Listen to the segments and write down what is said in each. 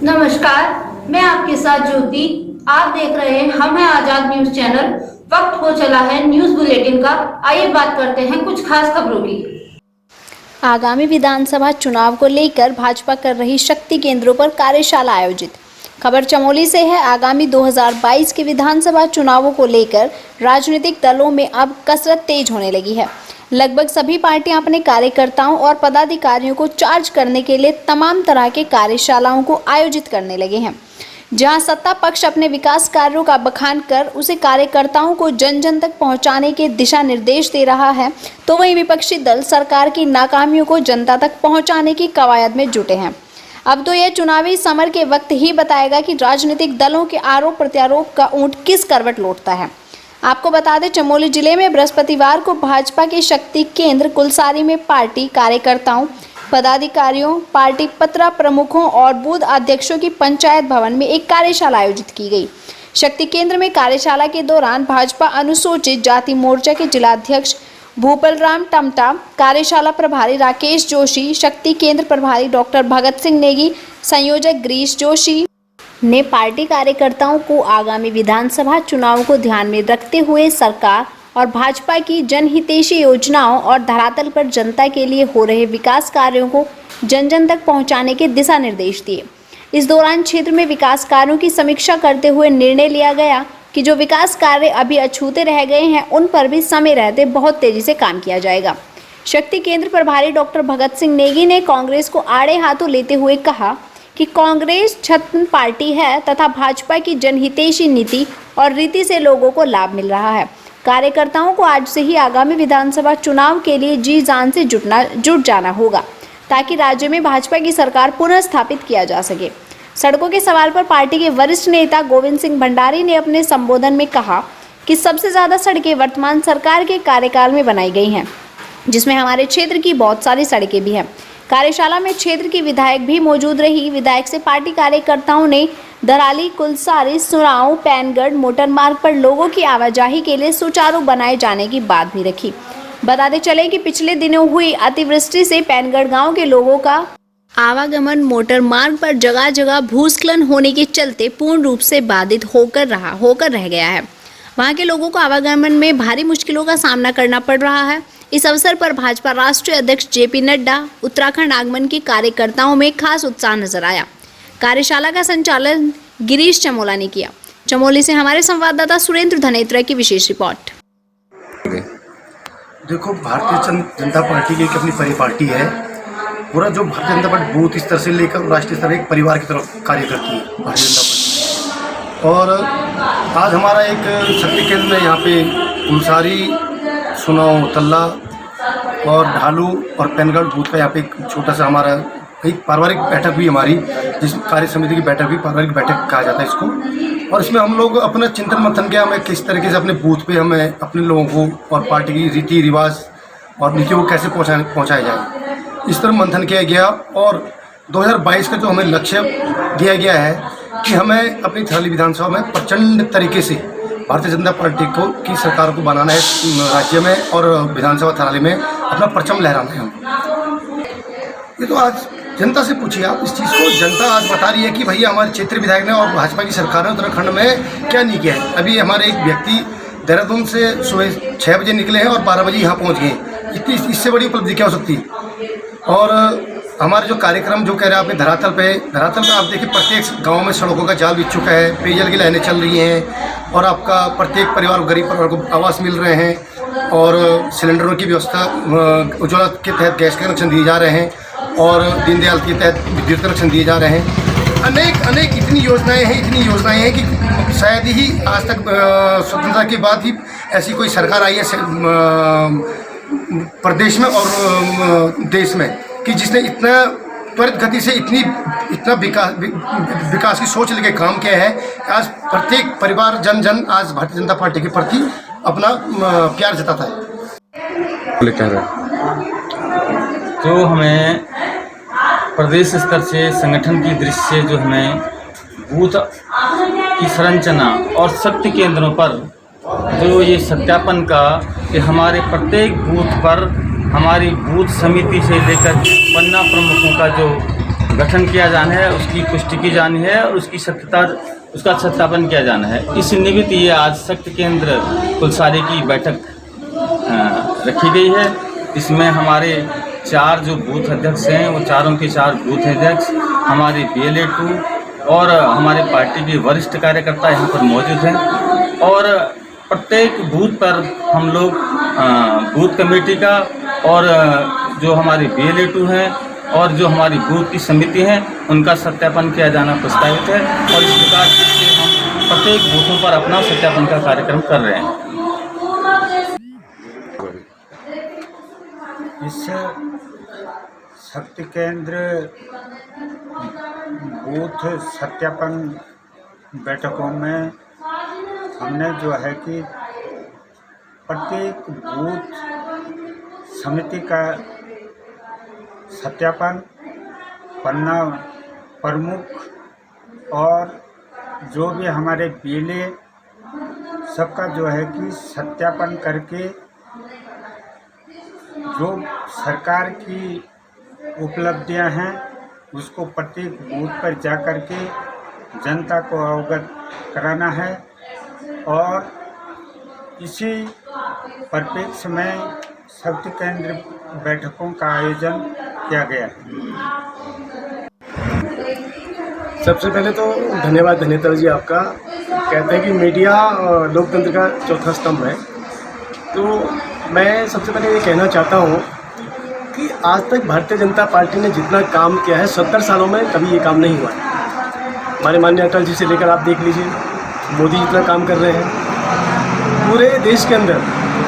नमस्कार, मैं आपके साथ ज्योति। आप देख रहे हैं हम हैं आजाद न्यूज चैनल। वक्त हो चला है न्यूज बुलेटिन का। आइए बात करते हैं कुछ खास खबरों की। आगामी विधानसभा चुनाव को लेकर भाजपा कर रही शक्ति केंद्रों पर कार्यशाला आयोजित। खबर चमोली से है। आगामी 2022 के विधानसभा चुनावों को लेकर राजनीतिक दलों में अब कसरत तेज होने लगी है। लगभग सभी पार्टियां अपने कार्यकर्ताओं और पदाधिकारियों को चार्ज करने के लिए तमाम तरह के कार्यशालाओं को आयोजित करने लगे हैं। जहां सत्ता पक्ष अपने विकास कार्यों का बखान कर उसे कार्यकर्ताओं को जन जन तक पहुंचाने के दिशा निर्देश दे रहा है, तो वहीं विपक्षी दल सरकार की नाकामियों को जनता तक पहुंचाने की कवायद में जुटे हैं। अब तो यह चुनावी समर के वक्त ही बताएगा कि राजनीतिक दलों के आरोप प्रत्यारोप का ऊंट किस करवट लौटता है। आपको बता दें, चमोली जिले में बृहस्पतिवार को भाजपा के शक्ति केंद्र कुलसारी में पार्टी कार्यकर्ताओं, पदाधिकारियों, पार्टी पत्रा प्रमुखों और बूथ अध्यक्षों की पंचायत भवन में एक कार्यशाला आयोजित की गई। शक्ति केंद्र में कार्यशाला के दौरान भाजपा अनुसूचित जाति मोर्चा के जिलाध्यक्ष भूपलराम टमटा, कार्यशाला प्रभारी राकेश जोशी, शक्ति केंद्र प्रभारी डॉक्टर भगत सिंह नेगी, संयोजक गिरीश जोशी ने पार्टी कार्यकर्ताओं को आगामी विधानसभा चुनाव को ध्यान में रखते हुए सरकार और भाजपा की जनहितैषी योजनाओं और धरातल पर जनता के लिए हो रहे विकास कार्यों को जन जन तक पहुंचाने के दिशा निर्देश दिए। इस दौरान क्षेत्र में विकास कार्यों की समीक्षा करते हुए निर्णय लिया गया कि जो विकास कार्य अभी अछूते रह गए हैं उन पर भी समय रहते बहुत तेजी से काम किया जाएगा। शक्ति केंद्र प्रभारी डॉक्टर भगत सिंह नेगी ने कांग्रेस को आड़े हाथों लेते हुए कहा कि कांग्रेस छद्म पार्टी है तथा भाजपा की जनहितैषी नीति और रीति से लोगों को लाभ मिल रहा है। कार्यकर्ताओं को आज से ही आगामी विधानसभा चुनाव के लिए जी जान से जुट जाना होगा ताकि राज्य में भाजपा की सरकार पुनः स्थापित किया जा सके। सड़कों के सवाल पर पार्टी के वरिष्ठ नेता गोविंद सिंह भंडारी ने अपने संबोधन में कहा कि सबसे ज्यादा सड़कें वर्तमान सरकार के कार्यकाल में बनाई गई हैं, जिसमें हमारे क्षेत्र की बहुत सारी सड़कें भी हैं। कार्यशाला में क्षेत्र की विधायक भी मौजूद रही। विधायक से पार्टी कार्यकर्ताओं ने दराली, कुलसारी, सुराव, पैनगढ़ मोटर मार्ग पर लोगों की आवाजाही के लिए सुचारू बनाए जाने की बात भी रखी। बताते चले कि पिछले दिनों हुई अतिवृष्टि से पैनगढ़ गांव के लोगों का आवागमन मोटर मार्ग पर जगह जगह भूस्खलन होने के चलते पूर्ण रूप से बाधित होकर रह गया है। वहां के लोगों को आवागमन में भारी मुश्किलों का सामना करना पड़ रहा है। इस अवसर पर भाजपा राष्ट्रीय अध्यक्ष जेपी नड्डा, उत्तराखंड आगमन के कार्यकर्ताओं में खास उत्साह नजर आया। कार्यशाला का संचालन गिरीश चमोला ने किया। चमोली से हमारे संवाददाता सुरेंद्र धनेत्रा की विशेष रिपोर्ट। देखो, भारतीय जनता पार्टी की एक अपनी परिपाटी है। पूरा जो भारतीय जनता पार्टी बूथ स्तर से लेकर राष्ट्रीय स्तर एक परिवार की तरफ कार्य करती है भारतीय जनता पार्टी। और आज हमारा एक शक्ति केंद्र है यहाँ पे कुलसारी, सुनाव, तल्ला और ढालू और पैनगढ़ बूथ का यहाँ पे एक छोटा सा हमारा एक पारिवारिक बैठक हुई हमारी, जिस कार्य समिति की बैठक हुई, पारिवारिक बैठक कहा जाता है इसको। और इसमें हम लोग अपना चिंतन मंथन किया, हमें किस तरीके से अपने बूथ पे हमें अपने लोगों को और पार्टी की रीति रिवाज और नीतियों को कैसे पहुँचाया जाए, इस तरह मंथन किया गया। और 2022 का जो हमें लक्ष्य दिया गया है कि हमें अपनी थराली विधानसभा में प्रचंड तरीके से भारतीय जनता पार्टी की सरकार को बनाना है, राज्य में और विधानसभा थराली में अपना परचम लहराना है। ये तो आज जनता से पूछिए आप इस चीज़ को। जनता आज बता रही है कि भैया हमारे क्षेत्रीय विधायक ने और भाजपा की सरकार ने उत्तराखंड में क्या नहीं किया है। अभी हमारे एक व्यक्ति देहरादून से सुबह 6 बजे निकले हैं और 12 बजे यहाँ पहुँच गए। इससे बड़ी उपलब्धि क्या हो सकती है। और हमारे जो कार्यक्रम जो कह रहे हैं आपने धरातल पे आप देखिए, प्रत्येक गांव में सड़कों का जाल बिछ चुका है, पेयजल की लाइनें चल रही हैं और आपका प्रत्येक परिवार, गरीब परिवार को आवास मिल रहे हैं और सिलेंडरों की व्यवस्था, उज्ज्वला के तहत गैस कनेक्शन दिए जा रहे हैं और दीनदयाल के तहत विद्युत कनेक्शन दिए जा रहे हैं। अनेक इतनी योजनाएं हैं कि शायद ही आज तक स्वतंत्रता के बाद ही ऐसी कोई सरकार आई है प्रदेश में और देश में कि जिसने इतना त्वरित गति से इतना विकास की सोच लेके काम किया है। आज प्रत्येक परिवार जन आज भारतीय जनता पार्टी के प्रति अपना प्यार जताता है। तो हमें प्रदेश स्तर से संगठन की दृष्टि से जो हमें बूथ की संरचना और शक्ति केंद्रों पर जो ये सत्यापन का कि हमारे प्रत्येक बूथ पर हमारी बूथ समिति से लेकर पन्ना प्रमुखों का जो गठन किया जाना है, उसकी पुष्टि की जानी है और उसकी सत्यता, उसका सत्यापन किया जाना है। इस निमित्त ये आज शक्ति केंद्र कुलसारी की बैठक रखी गई है। इसमें हमारे 4 जो बूथ अध्यक्ष हैं वो चारों के 4 बूथ अध्यक्ष, हमारे BLA 2 और हमारे पार्टी के वरिष्ठ कार्यकर्ता यहाँ पर मौजूद हैं और प्रत्येक बूथ पर हम लोग बूथ कमेटी का और जो हमारी BLA 2 हैं और जो हमारी बूथ की समिति है उनका सत्यापन किया जाना प्रस्तावित है और इस प्रकार से हम प्रत्येक बूथों पर अपना सत्यापन का कार्यक्रम कर रहे हैं। इस शक्ति केंद्र बूथ सत्यापन बैठकों में हमने जो है कि प्रत्येक बूथ समिति का सत्यापन, पन्ना प्रमुख और जो भी हमारे BLA सबका जो है कि सत्यापन करके जो सरकार की उपलब्धियां हैं उसको प्रत्येक बूथ पर जा कर के जनता को अवगत कराना है और इसी परिप्रेक्ष्य में शक्ति केंद्र बैठकों का आयोजन किया गया है। सबसे पहले तो धन्यवाद धनेतर जी आपका। कहते हैं कि मीडिया लोकतंत्र का चौथा स्तंभ है, तो मैं सबसे पहले ये कहना चाहता हूँ कि आज तक भारतीय जनता पार्टी ने जितना काम किया है 70 सालों में कभी ये काम नहीं हुआ है। हमारे माननीय अटल जी से लेकर आप देख लीजिए, मोदी जितना काम कर रहे हैं पूरे देश के अंदर,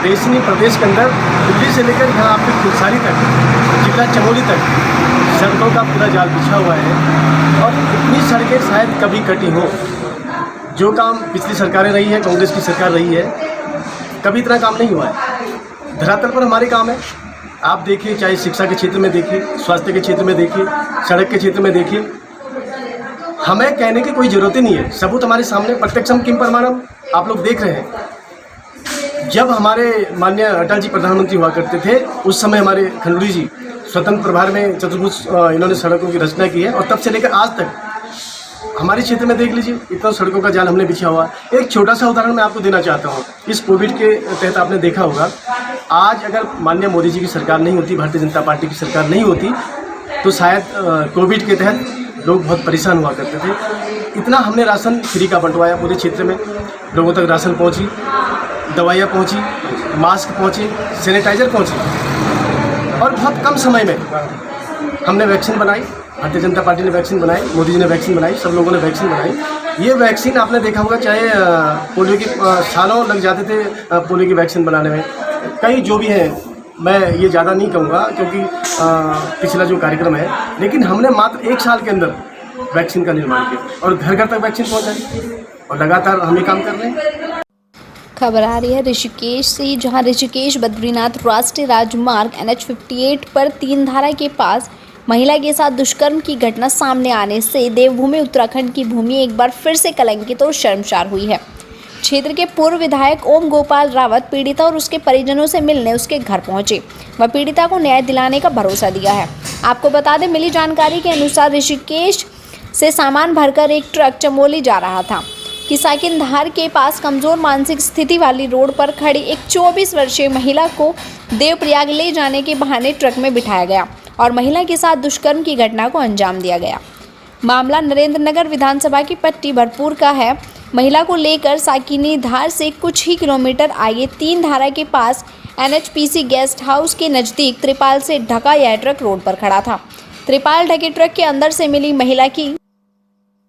देश नहीं प्रदेश के अंदर, दिल्ली से लेकर यहाँ आपके कुलसारी तक, जिला चमोली तक सड़कों का पूरा जाल बिछा हुआ है और इतनी सड़कें शायद कभी कटी हो। जो काम पिछली सरकारें रही है, कांग्रेस की सरकार रही है, कभी इतना काम नहीं हुआ है। धरातल पर हमारे काम है, आप देखिए, चाहे शिक्षा के क्षेत्र में देखिए, स्वास्थ्य के क्षेत्र में देखिए, सड़क के क्षेत्र में देखिए, हमें कहने की कोई ज़रूरत ही नहीं है। सबूत हमारे सामने, प्रत्यक्षम किम प्रमाणम, आप लोग देख रहे हैं। जब हमारे माननीय अटल जी प्रधानमंत्री हुआ करते थे उस समय हमारे खंडूरी जी स्वतंत्र प्रभार में चतुर्भुज इन्होंने सड़कों की रचना की है और तब से लेकर आज तक हमारे क्षेत्र में देख लीजिए इतना सड़कों का जाल हमने बिछा हुआ। एक छोटा सा उदाहरण मैं आपको देना चाहता हूँ। इस कोविड के तहत आपने देखा होगा, आज अगर माननीय मोदी जी की सरकार नहीं होती, भारतीय जनता पार्टी की सरकार नहीं होती, तो शायद कोविड के तहत लोग बहुत परेशान हुआ करते थे। इतना हमने राशन फ्री का बंटवाया पूरे क्षेत्र में, लोगों तक राशन पहुँची, दवाइयाँ पहुँची, मास्क पहुँचे, सैनिटाइज़र पहुँची और बहुत कम समय में हमने वैक्सीन बनाई। भारतीय जनता पार्टी ने वैक्सीन बनाई, मोदी जी ने वैक्सीन बनाई, सब लोगों ने वैक्सीन बनाई। ये वैक्सीन आपने देखा होगा, चाहे पोलियो की सालों लग जाते थे पोलियो की वैक्सीन बनाने में। कई जो भी हैं, मैं ये ज़्यादा नहीं कहूँगा क्योंकि पिछला जो कार्यक्रम है, लेकिन हमने मात्र 1 साल के अंदर वैक्सीन का निर्माण किया और घर घर तक वैक्सीन पहुँचाई और लगातार हम ये काम कर रहे हैं। खबर आ रही है ऋषिकेश से, जहां ऋषिकेश बद्रीनाथ राष्ट्रीय राजमार्ग NH 58 पर 3 धारा के पास महिला के साथ दुष्कर्म की घटना सामने आने से देवभूमि उत्तराखंड की भूमि एक बार फिर से कलंकित और शर्मसार हुई है। क्षेत्र के पूर्व विधायक ओम गोपाल रावत पीड़िता और उसके परिजनों से मिलने उसके घर पहुंचे व पीड़िता को न्याय दिलाने का भरोसा दिया है। आपको बता दें, मिली जानकारी के अनुसार ऋषिकेश से सामान भरकर एक ट्रक चमोली जा रहा था कि साकिनधार के पास कमजोर मानसिक स्थिति वाली रोड पर खड़ी एक 24 वर्षीय महिला को देवप्रयाग ले जाने के बहाने ट्रक में बिठाया गया और महिला के साथ दुष्कर्म की घटना को अंजाम दिया गया। मामला नरेंद्रनगर विधानसभा की पट्टी भरपूर का है। महिला को लेकर साकिनीधार से कुछ ही किलोमीटर आगे 3 धारा के पास NHPC गेस्ट हाउस के नज़दीक त्रिपाल से ढका यह ट्रक रोड पर खड़ा था। त्रिपाल ढके ट्रक के अंदर से मिली महिला की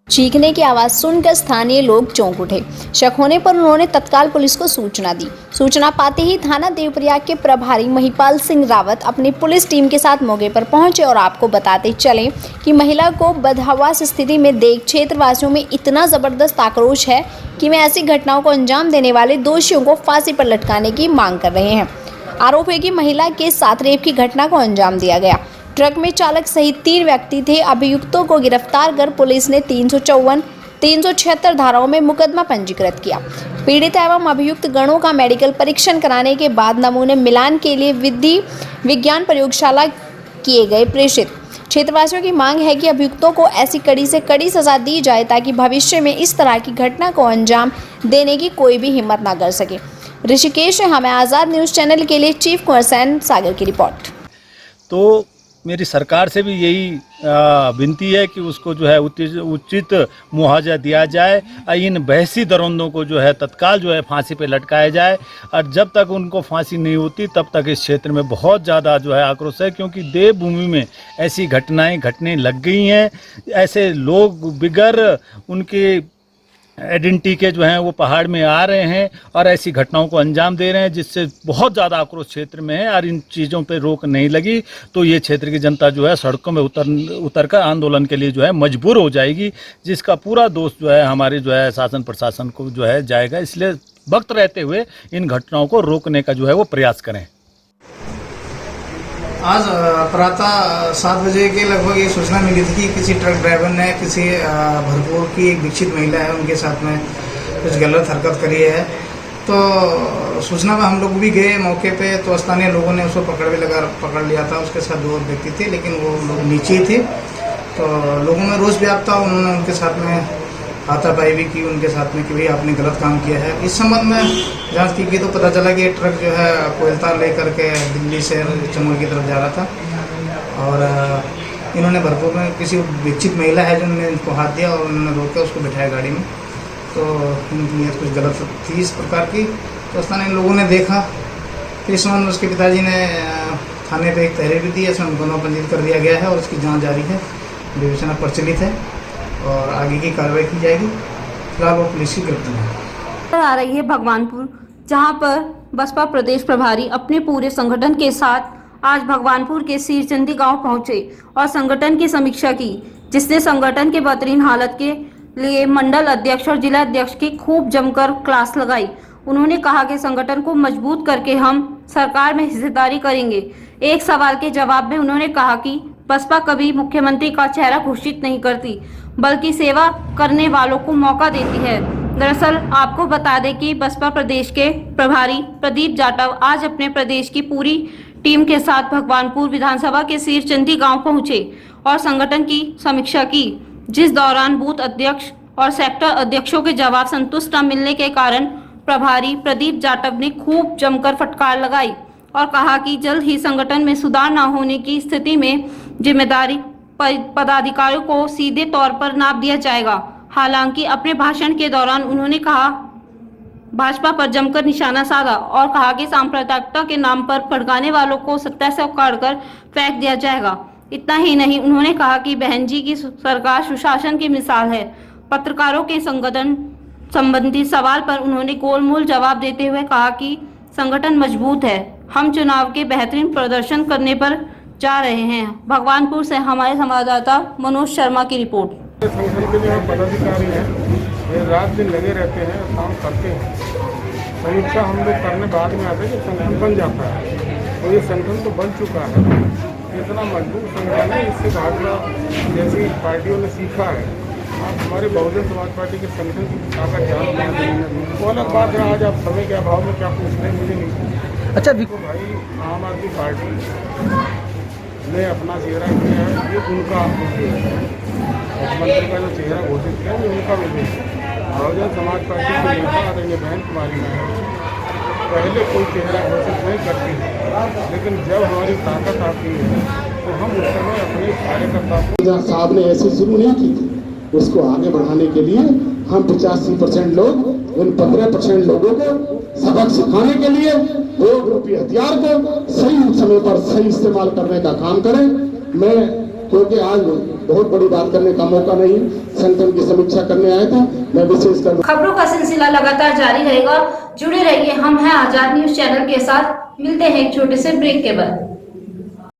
चीखने की आवाज़ सुनकर स्थानीय लोग चौंक उठे। शक होने पर उन्होंने तत्काल पुलिस को सूचना दी। सूचना पाते ही थाना देवप्रयाग के प्रभारी महिपाल सिंह रावत अपनी पुलिस टीम के साथ मौके पर पहुंचे और आपको बताते चले कि महिला को बदहवास स्थिति में देख क्षेत्रवासियों में इतना ज़बरदस्त आक्रोश है कि वे ऐसी घटनाओं को अंजाम देने वाले दोषियों को फांसी पर लटकाने की मांग कर रहे हैं। आरोप है कि महिला के साथ रेप की घटना को अंजाम दिया गया। ट्रक में चालक सहित 3 व्यक्ति थे। अभियुक्तों को गिरफ्तार कर पुलिस ने 354, 376 धाराओं में मुकदमा पंजीकृत किया। पीड़ित एवं अभियुक्त गणों का मेडिकल परीक्षण कराने के बाद नमूने मिलान के लिए विधि विज्ञान प्रयोगशाला किए गए प्रेषित। क्षेत्रवासियों की मांग है कि अभियुक्तों को ऐसी कड़ी से कड़ी सजा दी जाए ताकि भविष्य में इस तरह की घटना को अंजाम देने की कोई भी हिम्मत ना कर सके। ऋषिकेश से हमें आज़ाद न्यूज़ चैनल के लिए चीफ कुंवर सेन सागर की रिपोर्ट। तो मेरी सरकार से भी यही विनती है कि उसको जो है उचित मुआवजा दिया जाए, इन बहसी दरोंदों को जो है तत्काल जो है फांसी पे लटकाया जाए। और जब तक उनको फांसी नहीं होती तब तक इस क्षेत्र में बहुत ज़्यादा जो है आक्रोश है, क्योंकि देवभूमि में ऐसी घटनाएं घटने लग गई हैं। ऐसे लोग बिगर उनके आइडेंटिटी के जो हैं वो पहाड़ में आ रहे हैं और ऐसी घटनाओं को अंजाम दे रहे हैं, जिससे बहुत ज़्यादा आक्रोश क्षेत्र में है। और इन चीज़ों पे रोक नहीं लगी तो ये क्षेत्र की जनता जो है सड़कों में उतर कर आंदोलन के लिए जो है मजबूर हो जाएगी, जिसका पूरा दोष जो है हमारे जो है शासन प्रशासन को जो है जाएगा। इसलिए वक्त रहते हुए इन घटनाओं को रोकने का जो है वो प्रयास करें। आज प्रातः 7 बजे के लगभग ये सूचना मिली थी कि किसी ट्रक ड्राइवर ने किसी भरपूर की एक दीक्षित महिला है उनके साथ में कुछ गलत हरकत करी है। तो सूचना पर हम लोग भी गए मौके पे, तो स्थानीय लोगों ने उसको पकड़ लिया था। उसके साथ 2 व्यक्ति थे, लेकिन वो लोग नीचे ही थे। तो लोगों में रोष व्याप्त था, उन्होंने उनके साथ में हाथापाई भी की उनके साथ में कि भाई आपने गलत काम किया है। इस संबंध में जांच की गई तो पता चला कि ये ट्रक जो है कोयलता लेकर के दिल्ली से चमोली की तरफ जा रहा था। और इन्होंने भरपूर में किसी विकसित महिला है जिन्होंने इनको हाथ दिया और उन्होंने रोक कर उसको बिठाया गाड़ी में। तो इनकी नीयत कुछ गलत थी इस प्रकार की। तो स्थानीय लोगों ने देखा, फिर इस संबंध में उसके पिताजी ने थाने पर एक तहरीर दी, इसमें मुकदमा पंजीकृत कर दिया गया है और उसकी जाँच जारी है, विवेचना प्रचलित है और आगे की कार्रवाई की जाएगी। फिलहाल वो पुलिस की गिरफ्तार आ रही है भगवानपुर, जहां पर बसपा प्रदेश प्रभारी अपने पूरे संगठन के साथ आज भगवानपुर के सीरचंदी गांव पहुंचे और संगठन की समीक्षा की, जिसने संगठन के बेहतरीन हालत के लिए मंडल अध्यक्ष और जिला अध्यक्ष की खूब जमकर क्लास लगाई। उन्होंने कहा कि संगठन को मजबूत करके हम सरकार में हिस्सेदारी करेंगे। एक सवाल के जवाब में उन्होंने कहा कि बसपा कभी मुख्यमंत्री का चेहरा घोषित नहीं करती, बल्कि सेवा करने वालों को मौका देती है। दरअसल आपको बता दें कि बसपा प्रदेश के प्रभारी प्रदीप जाटव आज अपने प्रदेश की पूरी टीम के साथ भगवानपुर विधानसभा के सीरचंदी गांव पहुंचे और संगठन की समीक्षा की, जिस दौरान बूथ अध्यक्ष और सेक्टर अध्यक्षों के जवाब संतुष्ट न मिलने के कारण प्रभारी प्रदीप जाटव ने खूब जमकर फटकार लगाई और कहा कि जल्द ही संगठन में सुधार न होने की स्थिति में जिम्मेदारी पदाधिकारियों को सीधे तौर पर नाप दिया जाएगा। हालांकि अपने भाषण के दौरान उन्होंने कहा भाजपा पर जमकर निशाना साधा और कहा कि सांप्रदायिकता के नाम पर भड़काने वालों को सत्ता से उखाड़कर फेंक दिया जाएगा। इतना ही नहीं, उन्होंने कहा कि बहन जी की सरकार सुशासन की मिसाल है। पत्रकारों के संगठन संबंधी सवाल पर उन्होंने गोलमोल जवाब देते हुए कहा कि संगठन मजबूत है, हम चुनाव के बेहतरीन प्रदर्शन करने पर जा रहे हैं। भगवानपुर से हमारे संवाददाता मनोज शर्मा की रिपोर्ट। संगठन के जो पदाधिकारी हैं ये रात दिन लगे रहते हैं, काम करते हैं। समीक्षा हम लोग करने बाद में आते हैं कि संगठन बन जाता है, और ये संगठन तो बन चुका है। इतना मजबूत संगठन है, इससे भाजपा जैसी पार्टियों ने सीखा है। आप हमारे बहुजन समाज पार्टी के संगठन की ताकत जान पाते हैं। वो अलग बात है, आज आप समय के अभाव में क्या पूछ रहे हैं मुझे नहीं। अच्छा तो भाई आम आदमी पार्टी ने अपना चेहरा किया है, ये उनका मुख्यमंत्री का जो चेहरा घोषित किया ये उनका उद्देश्य है। बहुजन समाज पार्टी के नेता आदरणीय बहन कुमारी नायडू पहले कोई चेहरा घोषित नहीं करती है, लेकिन जब हमारी ताकत आती है तो हम उस समय अपने कार्यकर्ता साहब ने ऐसे शुरू नहीं की थी, उसको आगे बढ़ाने के लिए हम 85% लोग उन 15% लोगों को सबक सिखाने के लिए वोट रूपी हथियार को सही समय पर सही इस्तेमाल करने का काम करें। मैं क्योंकि आज बहुत बड़ी बात करने का मौका नहीं, संगठन की समीक्षा करने आए थे, मैं विशेष कर खबरों का सिलसिला लगातार जारी रहेगा। जुड़े रहिए हम हैं आजाद न्यूज चैनल के साथ। मिलते हैं एक छोटे से ब्रेक के बाद।